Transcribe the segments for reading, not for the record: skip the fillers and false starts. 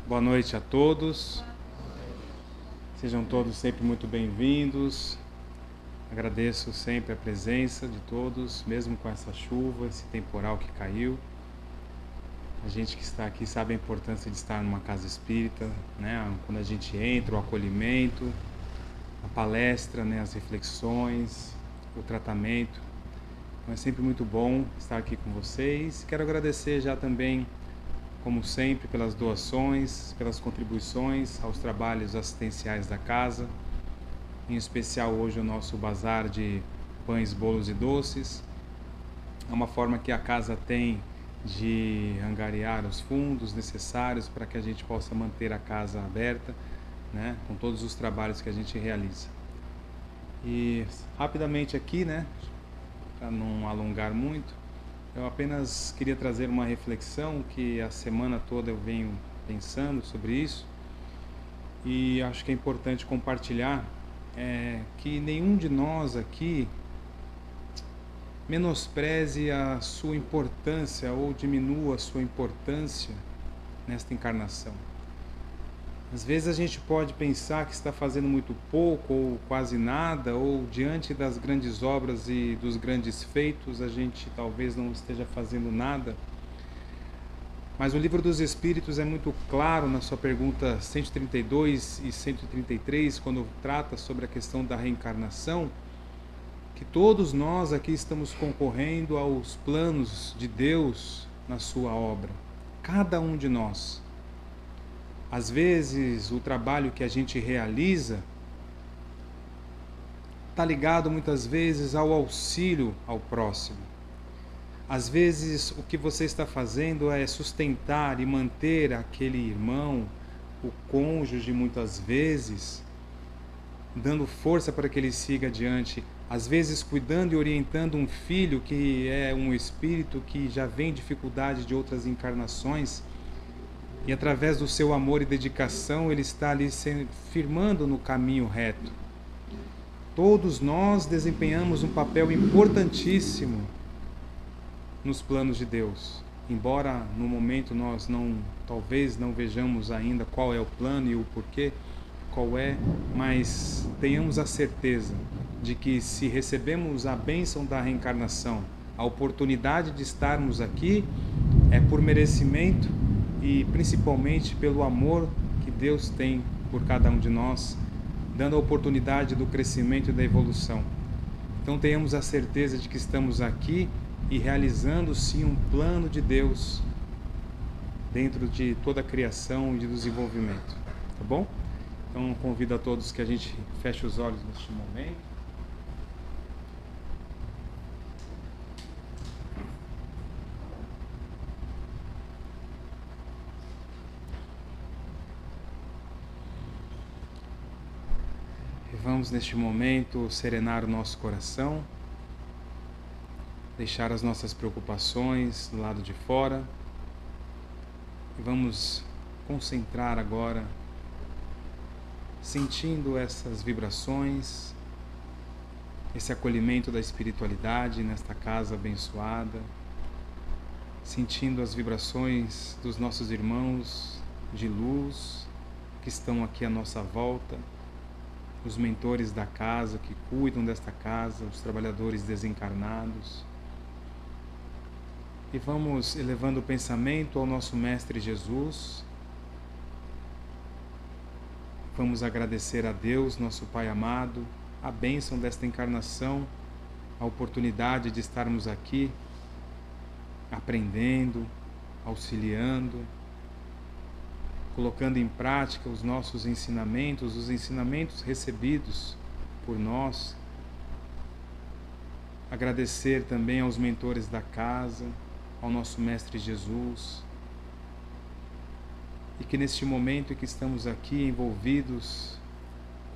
Boa noite a todos. Sejam todos sempre muito bem-vindos. Agradeço sempre a presença de todos, mesmo com essa chuva, esse temporal que caiu. A gente que está aqui sabe a importância de estar numa casa espírita, né? Quando a gente entra, o acolhimento, a palestra, né? As reflexões, o tratamento. Então é sempre muito bom estar aqui com vocês. Quero agradecer já também, como sempre, pelas doações, pelas contribuições aos trabalhos assistenciais da casa, em especial hoje o nosso bazar de pães, bolos e doces. É uma forma que a casa tem de angariar os fundos necessários para que a gente possa manter a casa aberta, né, com todos os trabalhos que a gente realiza. E rapidamente aqui, né, para não alongar muito, eu apenas queria trazer uma reflexão que a semana toda eu venho pensando sobre isso, e acho que é importante compartilhar, que nenhum de nós aqui menospreze a sua importância ou diminua a sua importância nesta encarnação. Às vezes a gente pode pensar que está fazendo muito pouco ou quase nada, ou diante das grandes obras e dos grandes feitos a gente talvez não esteja fazendo nada. Mas o Livro dos Espíritos é muito claro na sua pergunta 132 e 133, quando trata sobre a questão da reencarnação, que todos nós aqui estamos concorrendo aos planos de Deus na sua obra. Cada um de nós. Às vezes, o trabalho que a gente realiza está ligado muitas vezes ao auxílio ao próximo. Às vezes, o que você está fazendo é sustentar e manter aquele irmão, o cônjuge, muitas vezes, dando força para que ele siga adiante. Às vezes, cuidando e orientando um filho que é um espírito que já vem dificuldade de outras encarnações, e através do seu amor e dedicação ele está ali se firmando no caminho reto. Todos nós desempenhamos um papel importantíssimo nos planos de Deus. Embora no momento nós talvez não vejamos ainda qual é o plano e o porquê, mas tenhamos a certeza de que se recebemos a bênção da reencarnação, a oportunidade de estarmos aqui, é por merecimento e principalmente pelo amor que Deus tem por cada um de nós, dando a oportunidade do crescimento e da evolução. Então tenhamos a certeza de que estamos aqui e realizando sim um plano de Deus dentro de toda a criação e de desenvolvimento, tá bom? Então convido a todos que a gente feche os olhos neste momento. Vamos neste momento serenar o nosso coração, deixar as nossas preocupações do lado de fora e vamos concentrar agora, sentindo essas vibrações, esse acolhimento da espiritualidade nesta casa abençoada, sentindo as vibrações dos nossos irmãos de luz que estão aqui à nossa volta, os mentores da casa que cuidam desta casa, os trabalhadores desencarnados. E vamos elevando o pensamento ao nosso Mestre Jesus. Vamos agradecer a Deus, nosso Pai amado, a bênção desta encarnação, a oportunidade de estarmos aqui, aprendendo, auxiliando, colocando em prática os nossos ensinamentos, os ensinamentos recebidos por nós. Agradecer também aos mentores da casa, ao nosso Mestre Jesus, e que neste momento em que estamos aqui envolvidos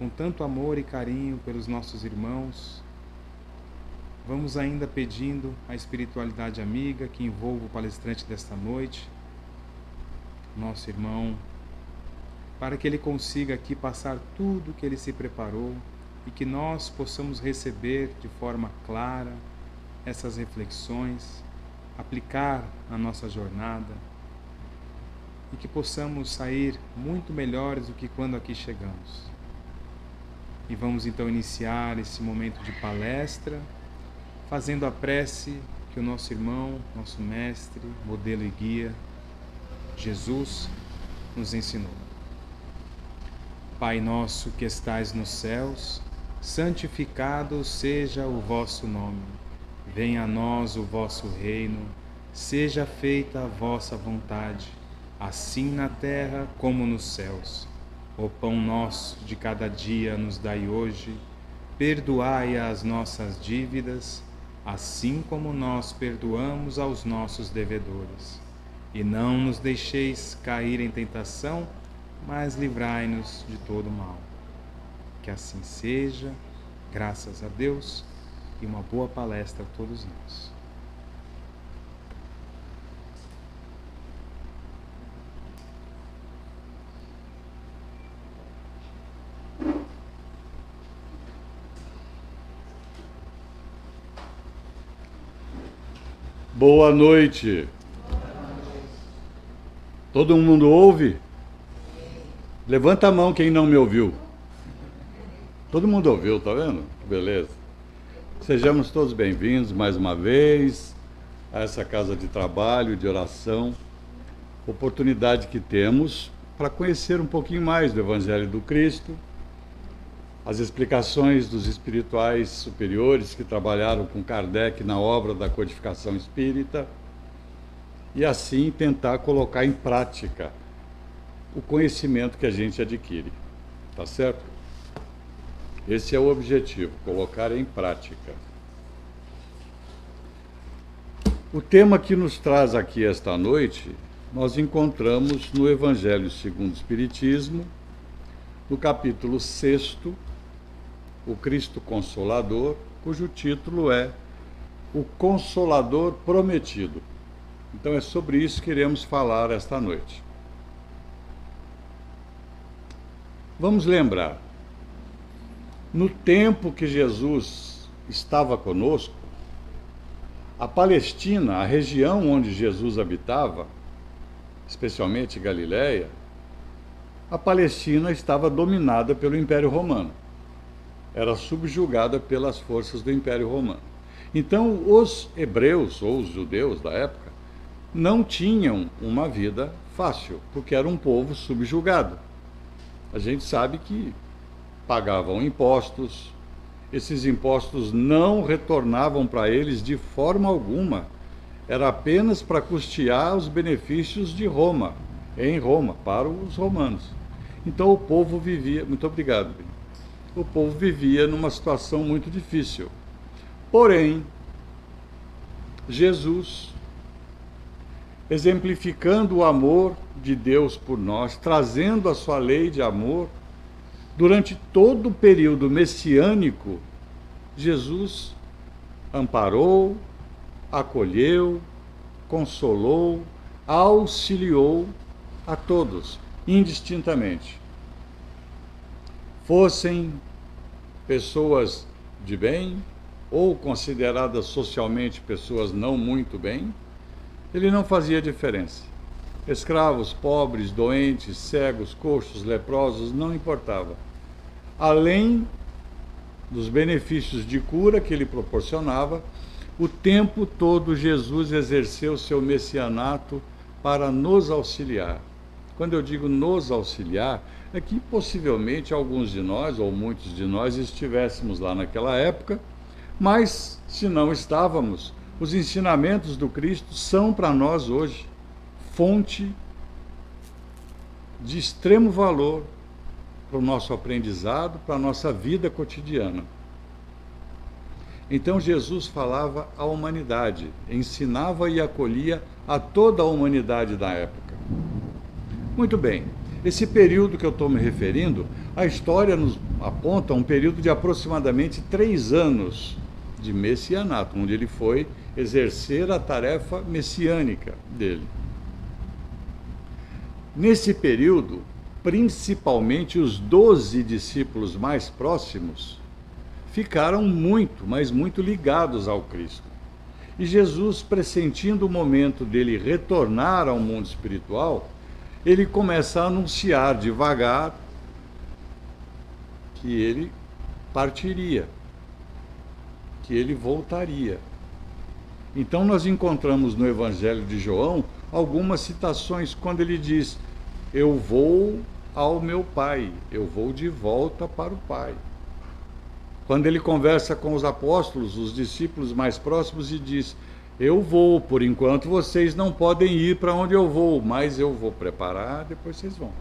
com tanto amor e carinho pelos nossos irmãos, vamos ainda pedindo a espiritualidade amiga que envolva o palestrante desta noite, nosso irmão, para que ele consiga aqui passar tudo o que ele se preparou e que nós possamos receber de forma clara essas reflexões, aplicar na nossa jornada e que possamos sair muito melhores do que quando aqui chegamos. E vamos então iniciar esse momento de palestra, fazendo a prece que o nosso irmão, nosso mestre, modelo e guia, Jesus, nos ensinou. Pai nosso que estais nos céus, santificado seja o vosso nome. Venha a nós o vosso reino, seja feita a vossa vontade, assim na terra como nos céus. O pão nosso de cada dia nos dai hoje, perdoai as nossas dívidas, assim como nós perdoamos aos nossos devedores. E não nos deixeis cair em tentação, mas livrai-nos de todo mal. Que assim seja, graças a Deus, e uma boa palestra a todos nós. Boa noite. Todo mundo ouve? Levanta a mão quem não me ouviu. Todo mundo ouviu, tá vendo? Beleza. Sejamos todos bem-vindos mais uma vez a essa casa de trabalho, de oração, oportunidade que temos para conhecer um pouquinho mais do Evangelho do Cristo, as explicações dos espirituais superiores que trabalharam com Kardec na obra da codificação espírita, e assim tentar colocar em prática o conhecimento que a gente adquire, tá certo? Esse é o objetivo, colocar em prática. O tema que nos traz aqui esta noite, nós encontramos no Evangelho segundo o Espiritismo, no capítulo 6º, o Cristo Consolador, cujo título é O Consolador Prometido. Então é sobre isso que iremos falar esta noite. Vamos lembrar, no tempo que Jesus estava conosco, a Palestina, a região onde Jesus habitava, especialmente Galiléia, a Palestina estava dominada pelo Império Romano. Era subjugada pelas forças do Império Romano. Então, os hebreus, ou os judeus da época, não tinham uma vida fácil, porque era um povo subjugado. A gente sabe que pagavam impostos, esses impostos não retornavam para eles de forma alguma, era apenas para custear os benefícios de Roma, em Roma, para os romanos. Então o povo vivia, muito obrigado, o povo vivia numa situação muito difícil. Porém, Jesus, exemplificando o amor de Deus por nós, trazendo a sua lei de amor, durante todo o período messiânico, Jesus amparou, acolheu, consolou, auxiliou a todos, indistintamente. Fossem pessoas de bem ou consideradas socialmente pessoas não muito bem, ele não fazia diferença. Escravos, pobres, doentes, cegos, coxos, leprosos, não importava. Além dos benefícios de cura que ele proporcionava, o tempo todo Jesus exerceu seu messianato para nos auxiliar. Quando eu digo nos auxiliar, é que possivelmente alguns de nós, ou muitos de nós, estivéssemos lá naquela época, mas se não estávamos, os ensinamentos do Cristo são para nós hoje fonte de extremo valor para o nosso aprendizado, para a nossa vida cotidiana. Então Jesus falava à humanidade, ensinava e acolhia a toda a humanidade da época. Muito bem, esse período que eu estou me referindo, a história nos aponta um período de aproximadamente 3 anos de messianato, onde ele foi exercer a tarefa messiânica dele. Nesse período, principalmente os 12 discípulos mais próximos ficaram muito, mas muito ligados ao Cristo. E Jesus, pressentindo o momento dele retornar ao mundo espiritual, ele começa a anunciar devagar que ele partiria, que ele voltaria. Então nós encontramos no Evangelho de João algumas citações quando ele diz: eu vou ao meu Pai, eu vou de volta para o Pai. Quando ele conversa com os apóstolos, os discípulos mais próximos, e diz: eu vou, por enquanto vocês não podem ir para onde eu vou, mas eu vou preparar, depois vocês vão.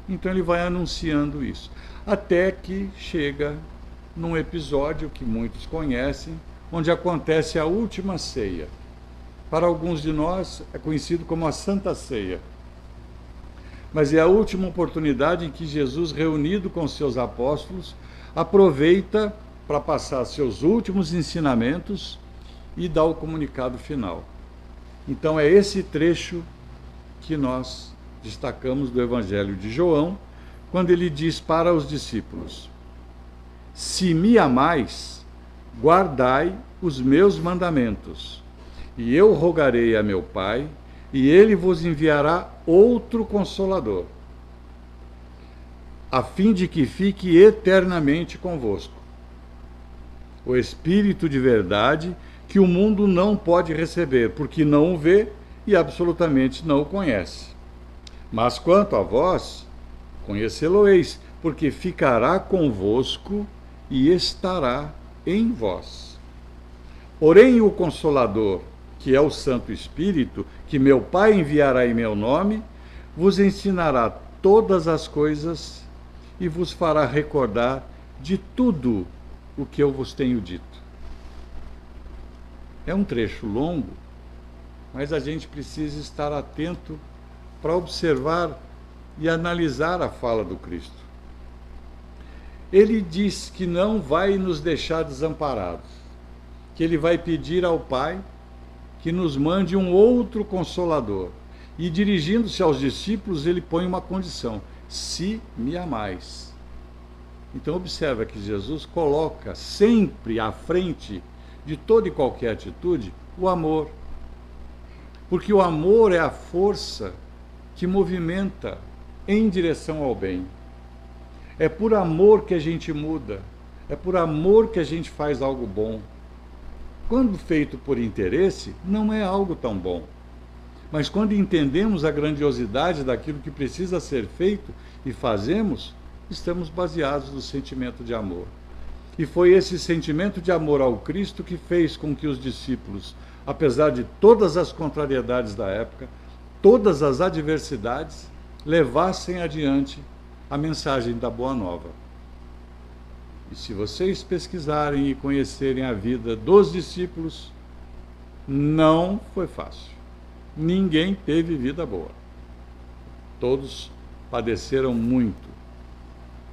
Então ele vai anunciando isso, até que chega num episódio que muitos conhecem, onde acontece a última ceia. Para alguns de nós é conhecido como a Santa Ceia. Mas é a última oportunidade em que Jesus, reunido com seus apóstolos, aproveita para passar seus últimos ensinamentos e dar o comunicado final. Então é esse trecho que nós destacamos do Evangelho de João, quando ele diz para os discípulos: se me amais, guardai os meus mandamentos, e eu rogarei a meu Pai, e ele vos enviará outro Consolador, a fim de que fique eternamente convosco. O Espírito de verdade, que o mundo não pode receber, porque não o vê e absolutamente não o conhece. Mas quanto a vós, conhecê-lo-eis, porque ficará convosco e estará em vós. Porém, o Consolador, que é o Santo Espírito, que meu Pai enviará em meu nome, vos ensinará todas as coisas e vos fará recordar de tudo o que eu vos tenho dito. É um trecho longo, mas a gente precisa estar atento para observar e analisar a fala do Cristo. Ele diz que não vai nos deixar desamparados, que ele vai pedir ao Pai que nos mande um outro Consolador. E dirigindo-se aos discípulos, ele põe uma condição: se me amais. Então observa que Jesus coloca sempre à frente de toda e qualquer atitude o amor. Porque o amor é a força que movimenta em direção ao bem. É por amor que a gente muda, é por amor que a gente faz algo bom. Quando feito por interesse, não é algo tão bom. Mas quando entendemos a grandiosidade daquilo que precisa ser feito e fazemos, estamos baseados no sentimento de amor. E foi esse sentimento de amor ao Cristo que fez com que os discípulos, apesar de todas as contrariedades da época, todas as adversidades, levassem adiante a mensagem da Boa Nova. E se vocês pesquisarem e conhecerem a vida dos discípulos, não foi fácil. Ninguém teve vida boa. Todos padeceram muito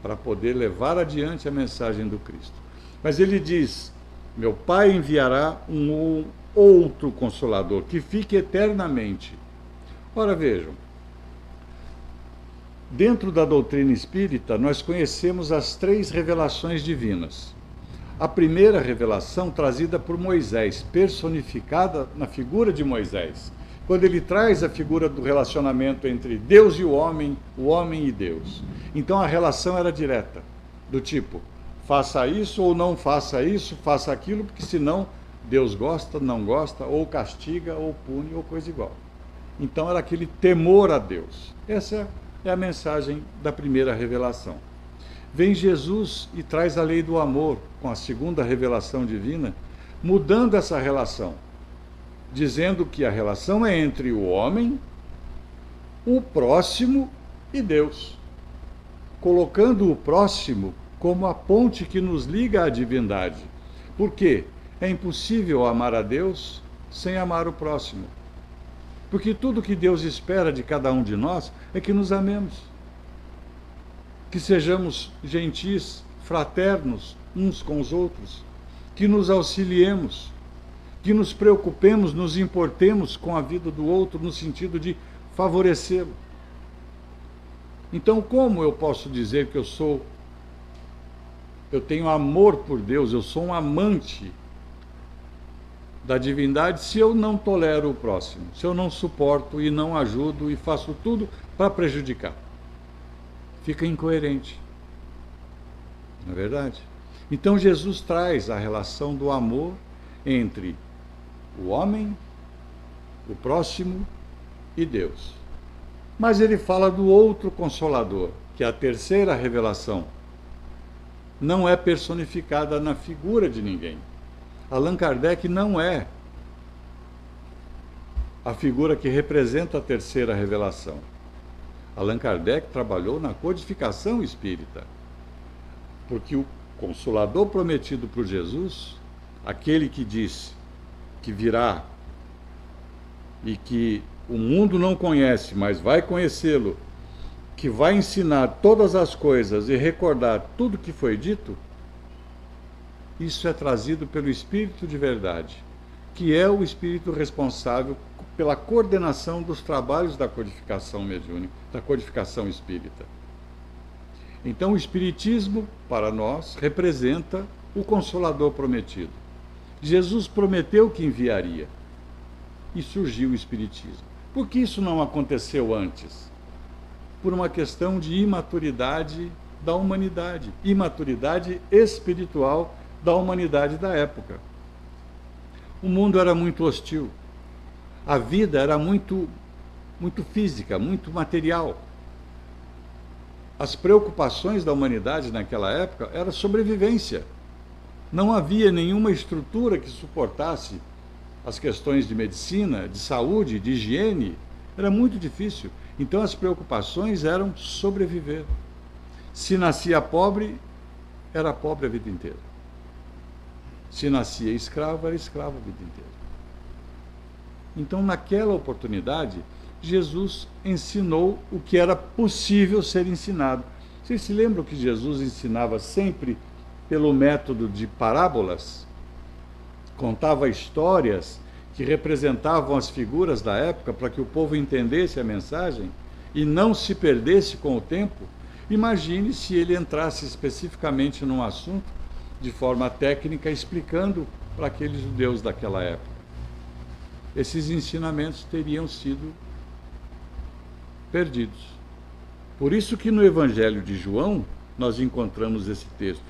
para poder levar adiante a mensagem do Cristo. Mas ele diz: meu Pai enviará um outro Consolador, que fique eternamente. Ora, vejam, dentro da doutrina espírita, nós conhecemos as 3 revelações divinas. A primeira revelação trazida por Moisés, personificada na figura de Moisés, quando ele traz a figura do relacionamento entre Deus e o homem e Deus. Então a relação era direta, do tipo: faça isso ou não faça isso, faça aquilo, porque senão Deus gosta, não gosta, ou castiga, ou pune, ou coisa igual. Então era aquele temor a Deus. Essa é a mensagem da primeira revelação. Vem Jesus e traz a lei do amor com a segunda revelação divina, mudando essa relação, dizendo que a relação é entre o homem, o próximo e Deus, colocando o próximo como a ponte que nos liga à divindade. Por quê? É impossível amar a Deus sem amar o próximo. Porque tudo que Deus espera de cada um de nós é que nos amemos, que sejamos gentis, fraternos uns com os outros, que nos auxiliemos, que nos preocupemos, nos importemos com a vida do outro no sentido de favorecê-lo. Então, como eu posso dizer que eu tenho amor por Deus, eu sou um amante da divindade se eu não tolero o próximo, se eu não suporto e não ajudo e faço tudo para prejudicar? Fica incoerente. Não é verdade? Então Jesus traz a relação do amor entre o homem, o próximo e Deus. Mas ele fala do outro Consolador, que é a terceira revelação. Não é personificada na figura de ninguém. Allan Kardec não é a figura que representa a terceira revelação. Allan Kardec trabalhou na codificação espírita, porque o Consolador prometido por Jesus, aquele que disse que virá e que o mundo não conhece, mas vai conhecê-lo, que vai ensinar todas as coisas e recordar tudo que foi dito, isso é trazido pelo Espírito de Verdade, que é o Espírito responsável pela coordenação dos trabalhos da codificação mediúnica, da codificação espírita. Então, o Espiritismo, para nós, representa o Consolador prometido. Jesus prometeu que enviaria, e surgiu o Espiritismo. Por que isso não aconteceu antes? Por uma questão de imaturidade da humanidade, imaturidade espiritual da humanidade da época. O mundo era muito hostil, a vida era muito física, muito material. As preocupações da humanidade naquela época era sobrevivência. Não havia nenhuma estrutura que suportasse as questões de medicina, de saúde, de higiene. Era muito difícil. Então as preocupações eram sobreviver. Se nascia pobre, era pobre a vida inteira. Se nascia escravo, era escravo a vida inteira. Então, naquela oportunidade, Jesus ensinou o que era possível ser ensinado. Vocês se lembram que Jesus ensinava sempre pelo método de parábolas? Contava histórias que representavam as figuras da época para que o povo entendesse a mensagem e não se perdesse com o tempo. Imagine se ele entrasse especificamente num assunto de forma técnica, explicando para aqueles judeus daquela época. Esses ensinamentos teriam sido perdidos. Por isso que no Evangelho de João nós encontramos esse texto: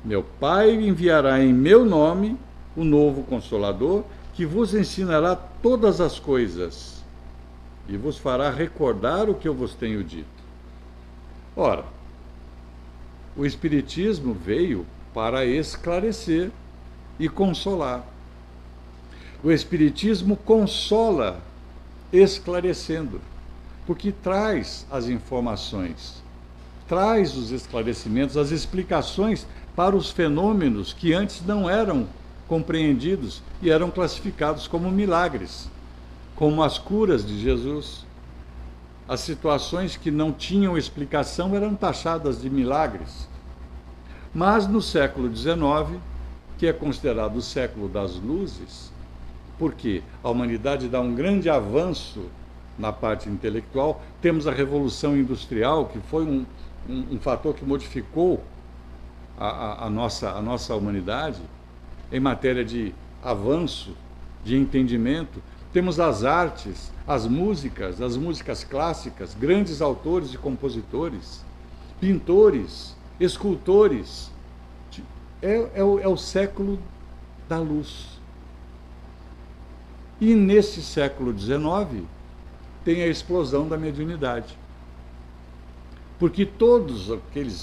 meu Pai enviará em meu nome o novo Consolador, que vos ensinará todas as coisas e vos fará recordar o que eu vos tenho dito. Ora, o Espiritismo veio para esclarecer e consolar. O Espiritismo consola esclarecendo, porque traz as informações, traz os esclarecimentos, as explicações para os fenômenos que antes não eram compreendidos e eram classificados como milagres, como as curas de Jesus. As situações que não tinham explicação eram taxadas de milagres. Mas no século XIX, que é considerado o século das luzes, porque a humanidade dá um grande avanço na parte intelectual, temos a Revolução Industrial, que foi um fator que modificou a nossa humanidade em matéria de avanço, de entendimento. Temos as artes, as músicas clássicas, grandes autores e compositores, pintores, escultores. É o século da luz. E nesse século XIX tem a explosão da mediunidade. Porque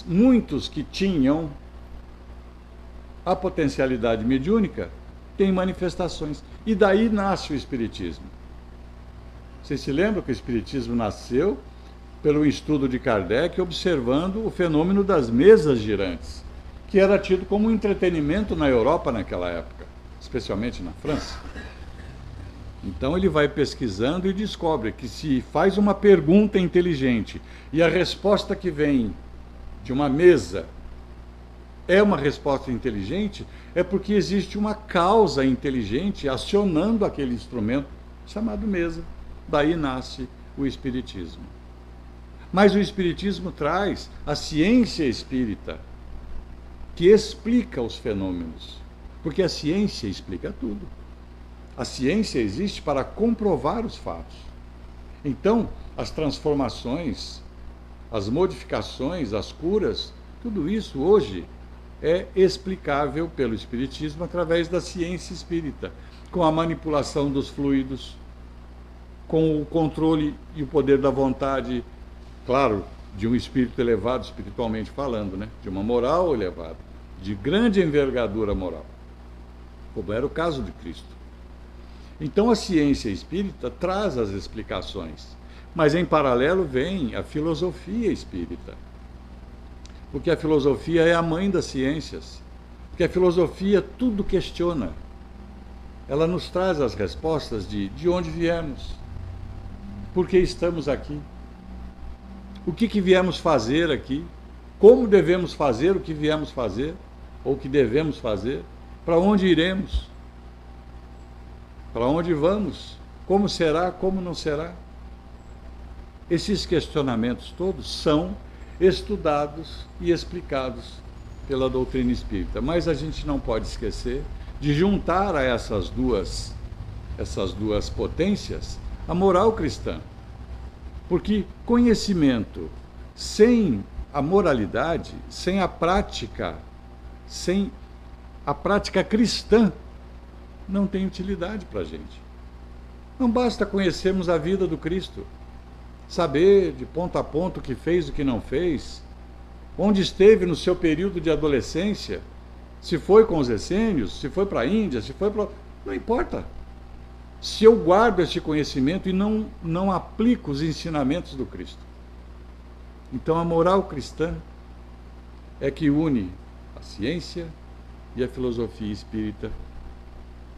muitos que tinham a potencialidade mediúnica têm manifestações. E daí nasce o Espiritismo. Vocês se lembram que o Espiritismo nasceu pelo estudo de Kardec, observando o fenômeno das mesas girantes, que era tido como um entretenimento na Europa naquela época, especialmente na França. Então ele vai pesquisando e descobre que se faz uma pergunta inteligente e a resposta que vem de uma mesa é uma resposta inteligente, é porque existe uma causa inteligente acionando aquele instrumento chamado mesa. Daí nasce o Espiritismo. Mas o Espiritismo traz a ciência espírita, que explica os fenômenos, porque a ciência explica tudo. A ciência existe para comprovar os fatos. Então, as transformações, as modificações, as curas, tudo isso hoje é explicável pelo Espiritismo através da ciência espírita, com a manipulação dos fluidos, com o controle e o poder da vontade, claro, de um espírito elevado, espiritualmente falando, né? De uma moral elevada, de grande envergadura moral, como era o caso de Cristo. Então a ciência espírita traz as explicações, mas em paralelo vem a filosofia espírita, porque a filosofia é a mãe das ciências, porque a filosofia tudo questiona, ela nos traz as respostas de onde viemos, por que estamos aqui, o que viemos fazer aqui, como devemos fazer o que viemos fazer, ou o que devemos fazer, para onde iremos, para onde vamos, como será, como não será. Esses questionamentos todos são estudados e explicados pela doutrina espírita, mas a gente não pode esquecer de juntar a essas duas potências a moral cristã. Porque conhecimento sem a moralidade, sem a prática cristã, não tem utilidade para a gente. Não basta conhecermos a vida do Cristo, saber de ponto a ponto o que fez e o que não fez, onde esteve no seu período de adolescência, se foi com os essênios, se foi para a Índia, se foi para... Não importa. Se eu guardo este conhecimento e não aplico os ensinamentos do Cristo. Então a moral cristã é que une a ciência e a filosofia espírita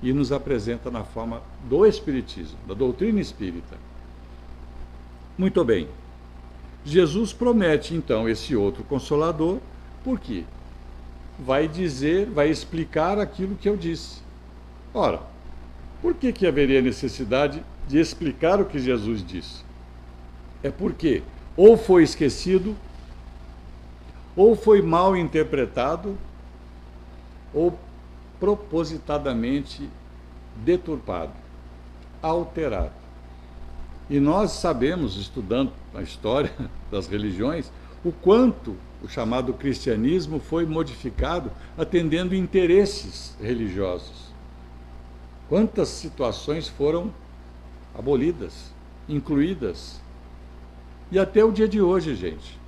e nos apresenta na forma do Espiritismo, da doutrina espírita. Muito bem. Jesus promete então esse outro Consolador, por quê? Vai explicar aquilo que eu disse. Ora, por que haveria necessidade de explicar o que Jesus disse? É porque ou foi esquecido, ou foi mal interpretado, ou propositadamente deturpado, alterado. E nós sabemos, estudando a história das religiões, o quanto o chamado cristianismo foi modificado atendendo interesses religiosos. Quantas situações foram abolidas, incluídas. E até o dia de hoje, gente.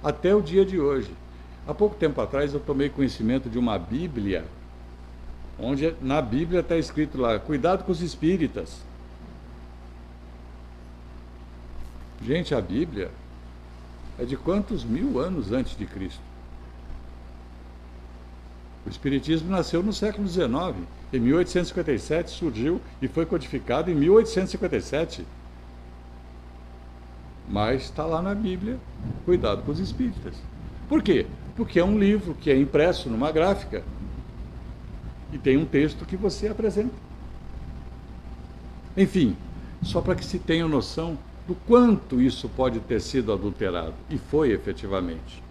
Até o dia de hoje. Há pouco tempo atrás eu tomei conhecimento de uma Bíblia, onde na Bíblia está escrito lá, cuidado com os espíritas. Gente, a Bíblia é de quantos mil anos antes de Cristo? O Espiritismo nasceu no século XIX. Em 1857 surgiu e foi codificado em 1857. Mas está lá na Bíblia, cuidado com os espíritas. Por quê? Porque é um livro que é impresso numa gráfica e tem um texto que você apresenta. Enfim, só para que se tenha noção do quanto isso pode ter sido adulterado, e foi efetivamente.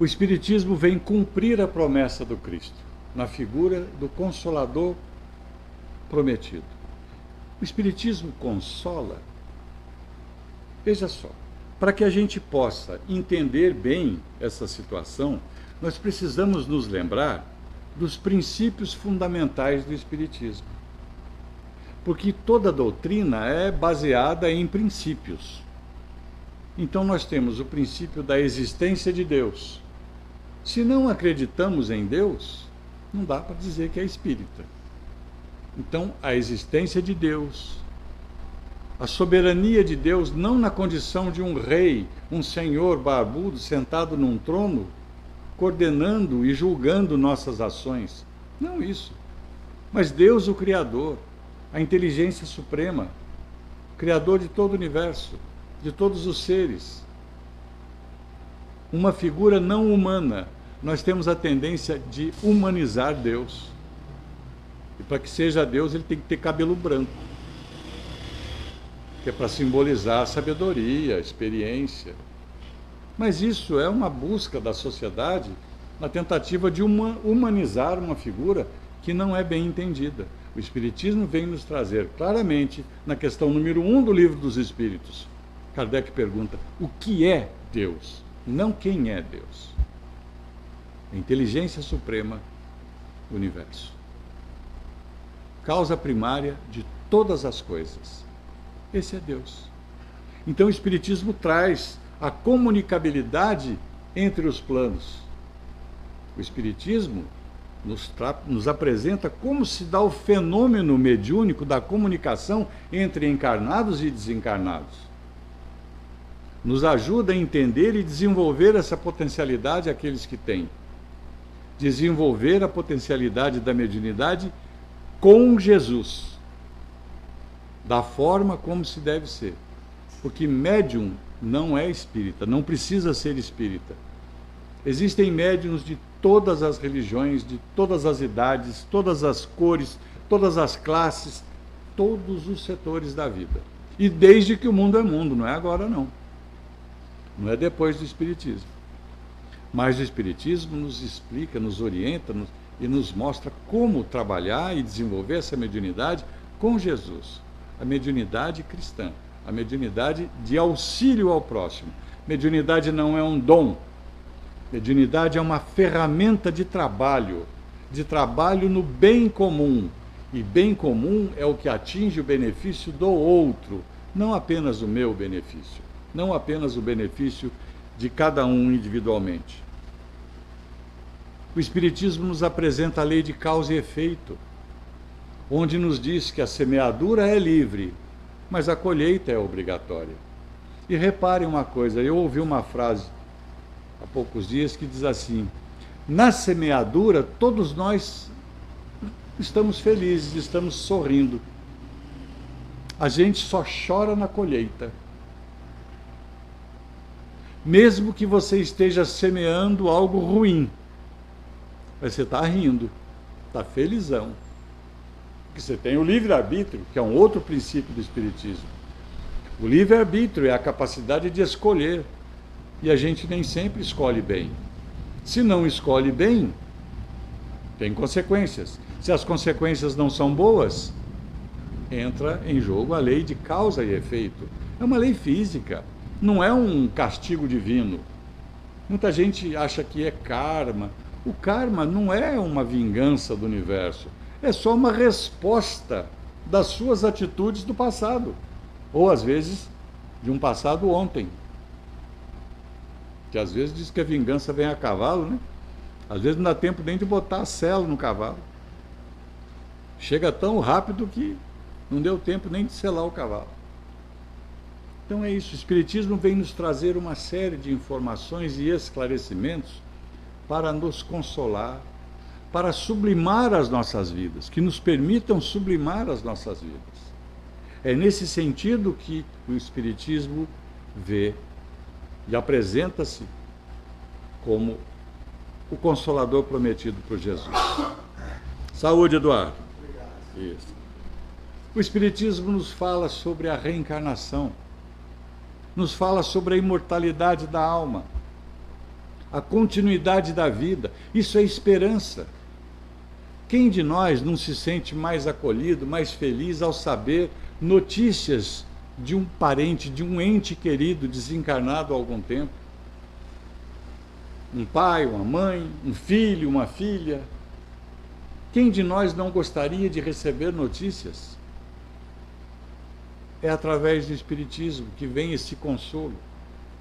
O Espiritismo vem cumprir a promessa do Cristo, na figura do Consolador prometido. O Espiritismo consola. Veja só, para que a gente possa entender bem essa situação, nós precisamos nos lembrar dos princípios fundamentais do Espiritismo. Porque toda doutrina é baseada em princípios. Então nós temos o princípio da existência de Deus. Se não acreditamos em Deus, não dá para dizer que é espírita. Então, a existência de Deus, a soberania de Deus, não na condição de um rei, um senhor barbudo sentado num trono, coordenando e julgando nossas ações. Não isso. Mas Deus, o Criador, a inteligência suprema, Criador de todo o universo, de todos os seres. Uma figura não humana. Nós temos a tendência de humanizar Deus. E para que seja Deus, ele tem que ter cabelo branco, que é para simbolizar a sabedoria, a experiência. Mas isso é uma busca da sociedade na tentativa de humanizar uma figura que não é bem entendida. O Espiritismo vem nos trazer claramente, na questão número 1 do Livro dos Espíritos, Kardec pergunta: o que é Deus? Não quem é Deus. A inteligência suprema do universo. Causa primária de todas as coisas. Esse é Deus. Então o Espiritismo traz a comunicabilidade entre os planos. O Espiritismo nos apresenta como se dá o fenômeno mediúnico da comunicação entre encarnados e desencarnados. Nos ajuda a entender e desenvolver essa potencialidade àqueles que têm. Desenvolver a potencialidade da mediunidade com Jesus, da forma como se deve ser. Porque médium não é espírita, não precisa ser espírita. Existem médiuns de todas as religiões, de todas as idades, todas as cores, todas as classes, todos os setores da vida. E desde que o mundo é mundo, não é agora não. Não é depois do Espiritismo. Mas o Espiritismo nos explica, nos orienta e nos mostra como trabalhar e desenvolver essa mediunidade com Jesus. A mediunidade cristã, a mediunidade de auxílio ao próximo. Mediunidade não é um dom. Mediunidade é uma ferramenta de trabalho no bem comum. E bem comum é o que atinge o benefício do outro, não apenas o meu benefício, não apenas o benefício de cada um individualmente. O Espiritismo nos apresenta a lei de causa e efeito, onde nos diz que a semeadura é livre, mas a colheita é obrigatória. E reparem uma coisa, eu ouvi uma frase há poucos dias que diz assim: na semeadura todos nós estamos felizes, estamos sorrindo. A gente só chora na colheita. Mesmo que você esteja semeando algo ruim, mas você está rindo, está felizão. Porque você tem o livre-arbítrio, que é um outro princípio do Espiritismo. O livre-arbítrio é a capacidade de escolher. E a gente nem sempre escolhe bem. Se não escolhe bem, tem consequências. Se as consequências não são boas, entra em jogo a lei de causa e efeito. É uma lei física, não é um castigo divino. Muita gente acha que é karma. O karma não é uma vingança do universo, é só uma resposta das suas atitudes do passado, ou às vezes de um passado ontem. Que às vezes diz que a vingança vem a cavalo, né? Às vezes não dá tempo nem de botar a sela no cavalo. Chega tão rápido que não deu tempo nem de selar o cavalo. Então é isso, o Espiritismo vem nos trazer uma série de informações e esclarecimentos para nos consolar, para sublimar as nossas vidas, que nos permitam sublimar as nossas vidas. É nesse sentido que o Espiritismo vê e apresenta-se como o Consolador prometido por Jesus. Saúde, Eduardo. Obrigado. Isso. O Espiritismo nos fala sobre a reencarnação, nos fala sobre a imortalidade da alma, a continuidade da vida. Isso é esperança. Quem de nós não se sente mais acolhido, mais feliz ao saber notícias de um parente, de um ente querido desencarnado há algum tempo? Um pai, uma mãe, um filho, uma filha. Quem de nós não gostaria de receber notícias? É através do Espiritismo que vem esse consolo,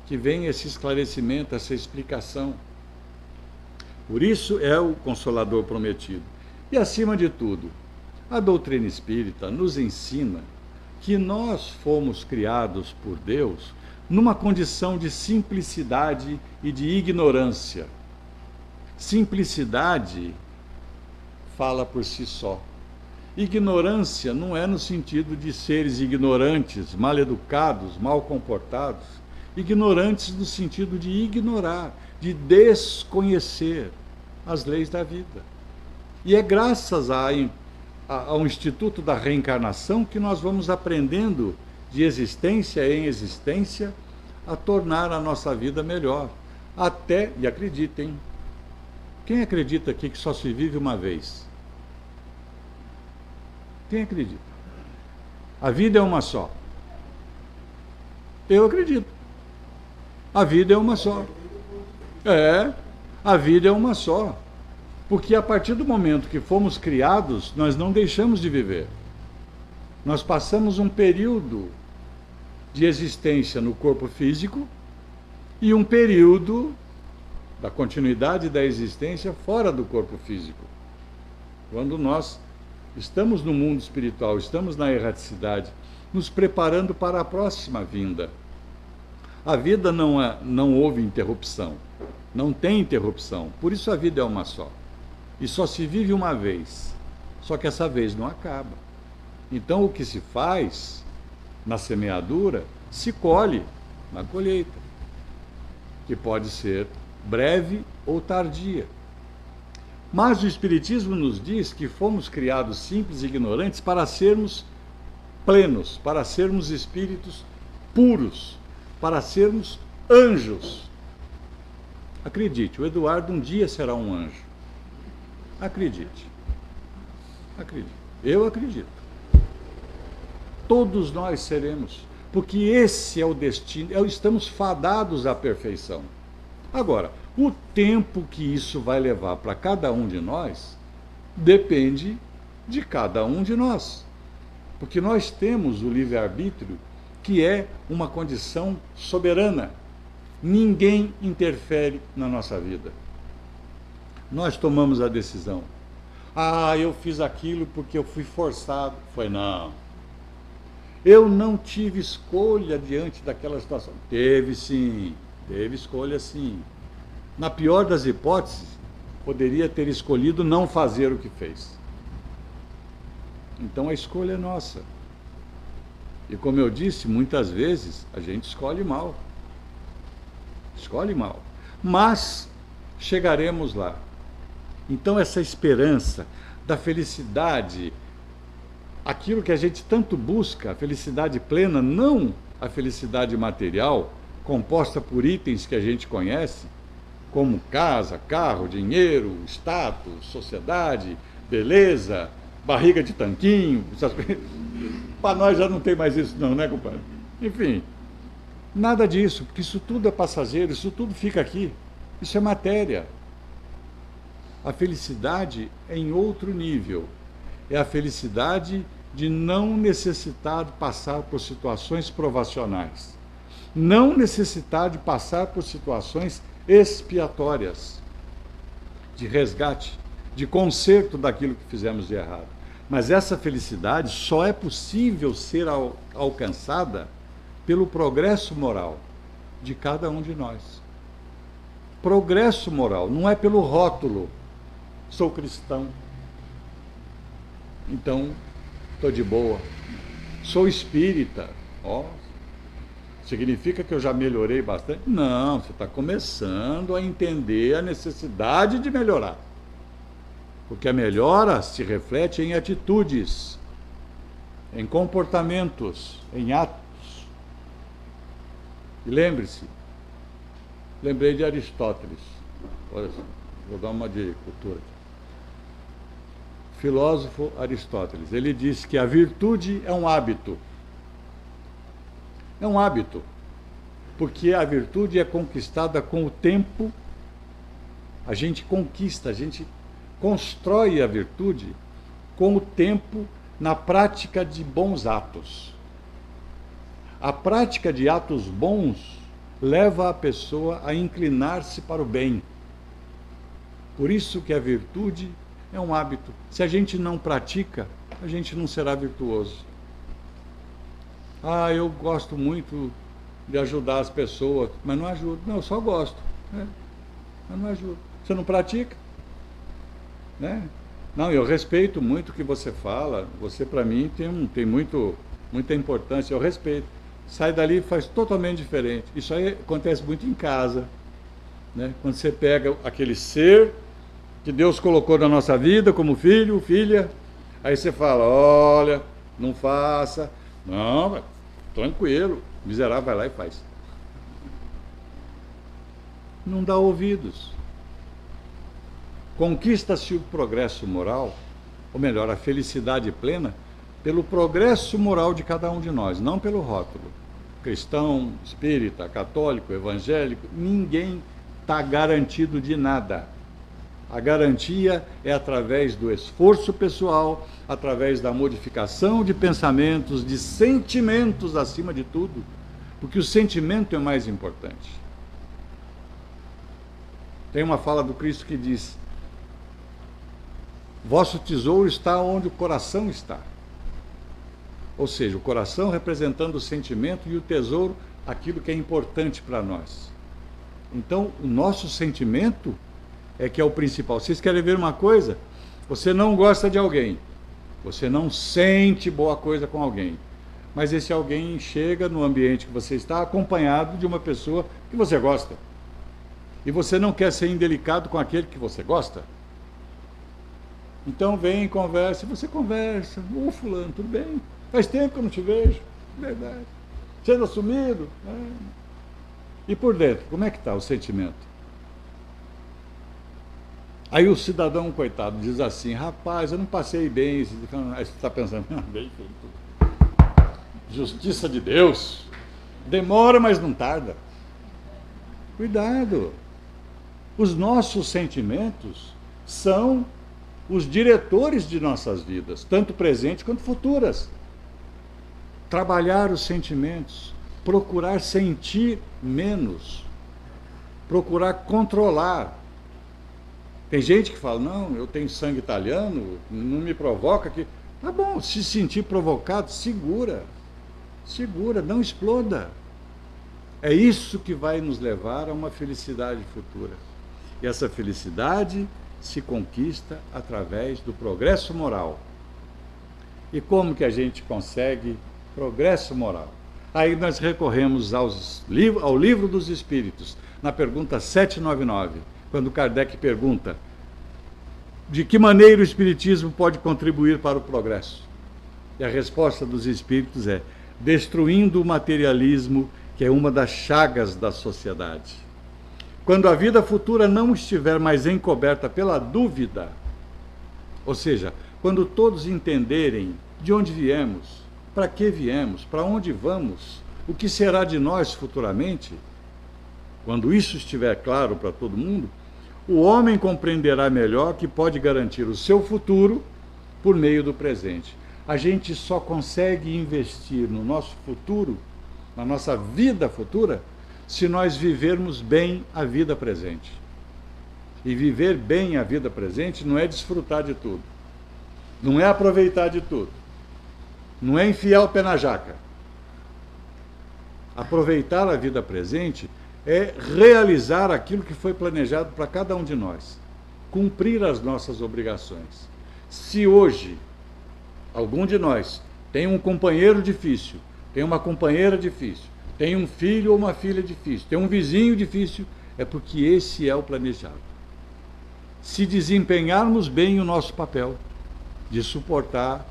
que vem esse esclarecimento, essa explicação. Por isso é o Consolador prometido. E acima de tudo, a doutrina espírita nos ensina que nós fomos criados por Deus numa condição de simplicidade e de ignorância. Simplicidade fala por si só. Ignorância não é no sentido de seres ignorantes, mal educados, mal comportados. Ignorantes no sentido de ignorar, de desconhecer as leis da vida. E é graças ao Instituto da Reencarnação que nós vamos aprendendo de existência em existência a tornar a nossa vida melhor. Até, e acreditem, quem acredita aqui que só se vive uma vez? Quem acredita? A vida é uma só. Eu acredito. A vida é uma só. A vida é uma só. Porque a partir do momento que fomos criados, nós não deixamos de viver. Nós passamos um período de existência no corpo físico e um período da continuidade da existência fora do corpo físico. Quando nós estamos no mundo espiritual, estamos na erraticidade, nos preparando para a próxima vinda. A vida não houve interrupção, não tem interrupção, por isso a vida é uma só. E só se vive uma vez, só que essa vez não acaba. Então o que se faz na semeadura, se colhe na colheita, que pode ser breve ou tardia. Mas o Espiritismo nos diz que fomos criados simples e ignorantes para sermos plenos, para sermos espíritos puros, para sermos anjos. Acredite, o Eduardo um dia será um anjo. Acredite. Acredite. Eu acredito. Todos nós seremos, porque esse é o destino, estamos fadados à perfeição. Agora, o tempo que isso vai levar para cada um de nós depende de cada um de nós. Porque nós temos o livre-arbítrio, que é uma condição soberana. Ninguém interfere na nossa vida. Nós tomamos a decisão. Eu fiz aquilo porque eu fui forçado. Foi não. Eu não tive escolha diante daquela situação. Teve sim, teve escolha sim. Na pior das hipóteses, poderia ter escolhido não fazer o que fez. Então a escolha é nossa. E como eu disse, muitas vezes a gente escolhe mal. Escolhe mal. Mas chegaremos lá. Então essa esperança da felicidade, aquilo que a gente tanto busca, a felicidade plena, não a felicidade material, composta por itens que a gente conhece, como casa, carro, dinheiro, status, sociedade, beleza, barriga de tanquinho, essas coisas. Para nós já não tem mais isso não, né, compadre? Enfim, nada disso, porque isso tudo é passageiro, isso tudo fica aqui, isso é matéria. A felicidade é em outro nível, é a felicidade de não necessitar de passar por situações provacionais, não necessitar de passar por situações expiatórias, de resgate, de conserto daquilo que fizemos de errado. Mas essa felicidade só é possível ser alcançada pelo progresso moral de cada um de nós. Progresso moral, não é pelo rótulo, sou cristão, então estou de boa, sou espírita, significa que eu já melhorei bastante? Não, você está começando a entender a necessidade de melhorar. Porque a melhora se reflete em atitudes, em comportamentos, em atos. E lembre-se, lembrei de Aristóteles. Olha só, vou dar uma de cultura. Filósofo Aristóteles, ele disse que a virtude é um hábito. É um hábito, porque a virtude é conquistada com o tempo, a gente conquista, a gente constrói a virtude com o tempo na prática de bons atos. A prática de atos bons leva a pessoa a inclinar-se para o bem. Por isso que a virtude é um hábito. Se a gente não pratica, a gente não será virtuoso. Eu gosto muito de ajudar as pessoas, mas não ajudo. Não, eu só gosto. Mas não ajudo. Você não pratica? Né? Não, eu respeito muito o que você fala. Você, para mim, tem muita importância. Eu respeito. Sai dali e faz totalmente diferente. Isso aí acontece muito em casa. Né? Quando você pega aquele ser que Deus colocou na nossa vida como filho, filha, aí você fala, olha, não faça. Não, tranquilo, o miserável vai lá e faz. Não dá ouvidos. Conquista-se o progresso moral, ou melhor, a felicidade plena, pelo progresso moral de cada um de nós, não pelo rótulo. Cristão, espírita, católico, evangélico, ninguém está garantido de nada. A garantia é através do esforço pessoal, através da modificação de pensamentos, de sentimentos acima de tudo, porque o sentimento é mais importante. Tem uma fala do Cristo que diz: vosso tesouro está onde o coração está. Ou seja, o coração representando o sentimento e o tesouro, aquilo que é importante para nós. Então, o nosso sentimento é que é o principal. Vocês querem ver uma coisa? Você não gosta de alguém, você não sente boa coisa com alguém, mas esse alguém chega no ambiente que você está acompanhado de uma pessoa que você gosta. E você não quer ser indelicado com aquele que você gosta. Então vem, conversa, e você conversa. Ô fulano, tudo bem? Faz tempo que eu não te vejo. Verdade. Você anda sumido? E por dentro, como é que está o sentimento? Aí o cidadão, coitado, diz assim: rapaz, eu não passei bem. Aí você está pensando: bem feito. Justiça de Deus. Demora, mas não tarda. Cuidado. Os nossos sentimentos são os diretores de nossas vidas, tanto presentes quanto futuras. Trabalhar os sentimentos, procurar sentir menos, procurar controlar. Tem gente que fala: não, eu tenho sangue italiano, não me provoca que... Tá bom, se sentir provocado, segura, não exploda. É isso que vai nos levar a uma felicidade futura. E essa felicidade se conquista através do progresso moral. E como que a gente consegue progresso moral? Aí nós recorremos ao Livro dos Espíritos, na pergunta 799, quando Kardec pergunta: de que maneira o Espiritismo pode contribuir para o progresso? E a resposta dos Espíritos é: destruindo o materialismo, que é uma das chagas da sociedade. Quando a vida futura não estiver mais encoberta pela dúvida, ou seja, quando todos entenderem de onde viemos, para que viemos, para onde vamos, o que será de nós futuramente, quando isso estiver claro para todo mundo, o homem compreenderá melhor que pode garantir o seu futuro por meio do presente. A gente só consegue investir no nosso futuro, na nossa vida futura, se nós vivermos bem a vida presente. E viver bem a vida presente não é desfrutar de tudo, não é aproveitar de tudo, não é enfiar o pé na jaca. Aproveitar a vida presente é realizar aquilo que foi planejado para cada um de nós, cumprir as nossas obrigações. Se hoje algum de nós tem um companheiro difícil, tem uma companheira difícil, tem um filho ou uma filha difícil, tem um vizinho difícil, é porque esse é o planejado. Se desempenharmos bem o nosso papel de suportar,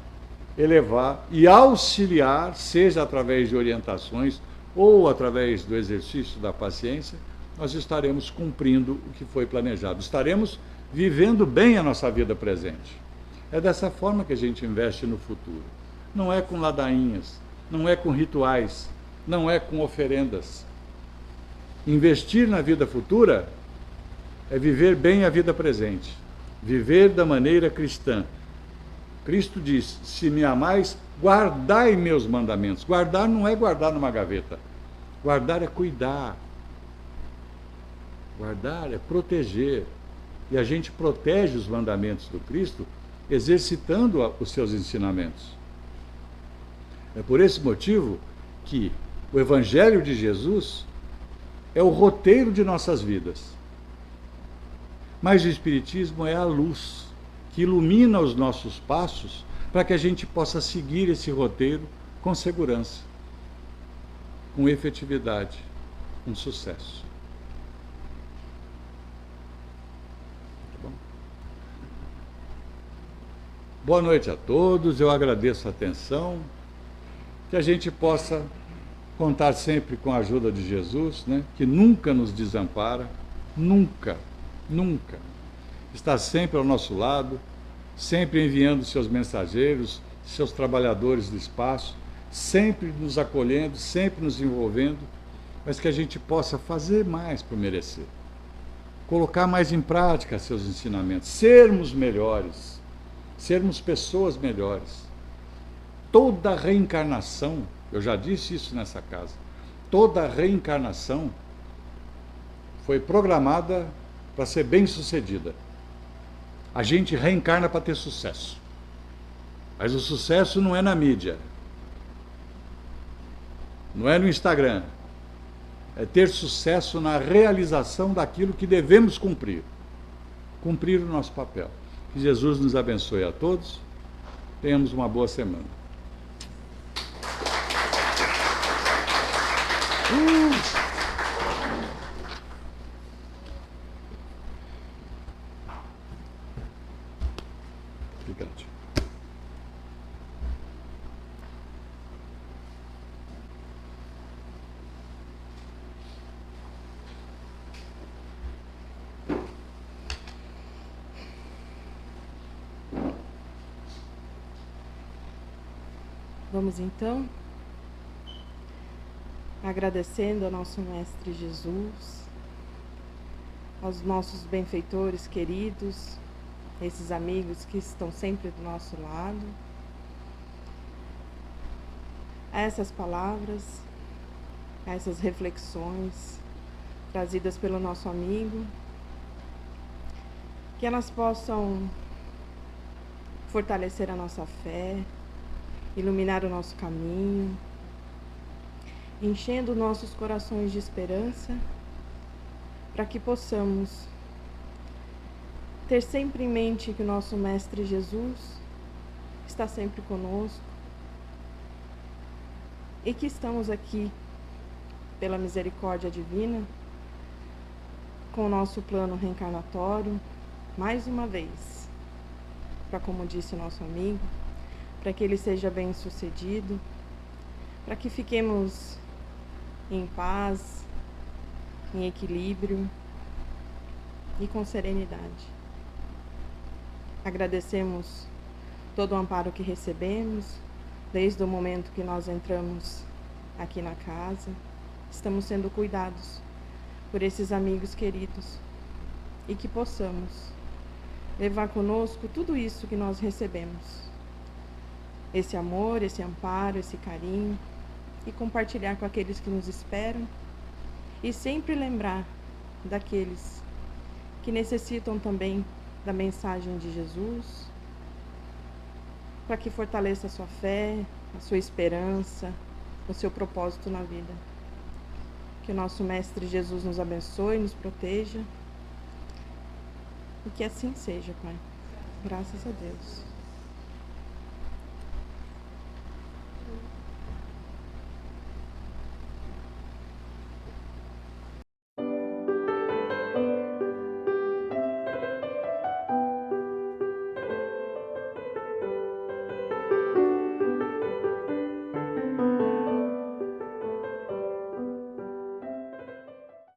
elevar e auxiliar, seja através de orientações ou através do exercício da paciência, nós estaremos cumprindo o que foi planejado, estaremos vivendo bem a nossa vida presente. É dessa forma que a gente investe no futuro. Não é com ladainhas, não é com rituais, não é com oferendas. Investir na vida futura é viver bem a vida presente, viver da maneira cristã. Cristo diz: se me amais, guardai meus mandamentos. Guardar não é guardar numa gaveta. Guardar é cuidar. Guardar é proteger. E a gente protege os mandamentos do Cristo exercitando os seus ensinamentos. É por esse motivo que o Evangelho de Jesus é o roteiro de nossas vidas. Mas o Espiritismo é a luz que ilumina os nossos passos para que a gente possa seguir esse roteiro com segurança, com efetividade, com sucesso. Tá bom? Boa noite a todos, eu agradeço a atenção, que a gente possa contar sempre com a ajuda de Jesus, né? Que nunca nos desampara, nunca, nunca. Está sempre ao nosso lado, sempre enviando seus mensageiros seus trabalhadores do espaço, sempre nos acolhendo, sempre nos envolvendo, mas que a gente possa fazer mais por merecer. Colocar mais em prática seus ensinamentos, sermos melhores, sermos pessoas melhores. Toda reencarnação, eu já disse isso nessa casa, toda reencarnação foi programada para ser bem-sucedida. A gente reencarna para ter sucesso. Mas o sucesso não é na mídia, não é no Instagram. É ter sucesso na realização daquilo que devemos cumprir. Cumprir o nosso papel. Que Jesus nos abençoe a todos. Tenhamos uma boa semana. Obrigado. Vamos então, agradecendo ao nosso Mestre Jesus, aos nossos benfeitores queridos, esses amigos que estão sempre do nosso lado, a essas palavras, a essas reflexões trazidas pelo nosso amigo, que elas possam fortalecer a nossa fé, iluminar o nosso caminho, enchendo nossos corações de esperança, para que possamos ter sempre em mente que o nosso Mestre Jesus está sempre conosco e que estamos aqui pela misericórdia divina, com o nosso plano reencarnatório, mais uma vez, para, como disse o nosso amigo, para que ele seja bem sucedido, para que fiquemos em paz, em equilíbrio e com serenidade. Agradecemos todo o amparo que recebemos, desde o momento que nós entramos aqui na casa. Estamos sendo cuidados por esses amigos queridos e que possamos levar conosco tudo isso que nós recebemos. Esse amor, esse amparo, esse carinho, e compartilhar com aqueles que nos esperam, e sempre lembrar daqueles que necessitam também da mensagem de Jesus, para que fortaleça a sua fé, a sua esperança, o seu propósito na vida. Que o nosso Mestre Jesus nos abençoe, nos proteja, e que assim seja, Pai. Graças a Deus.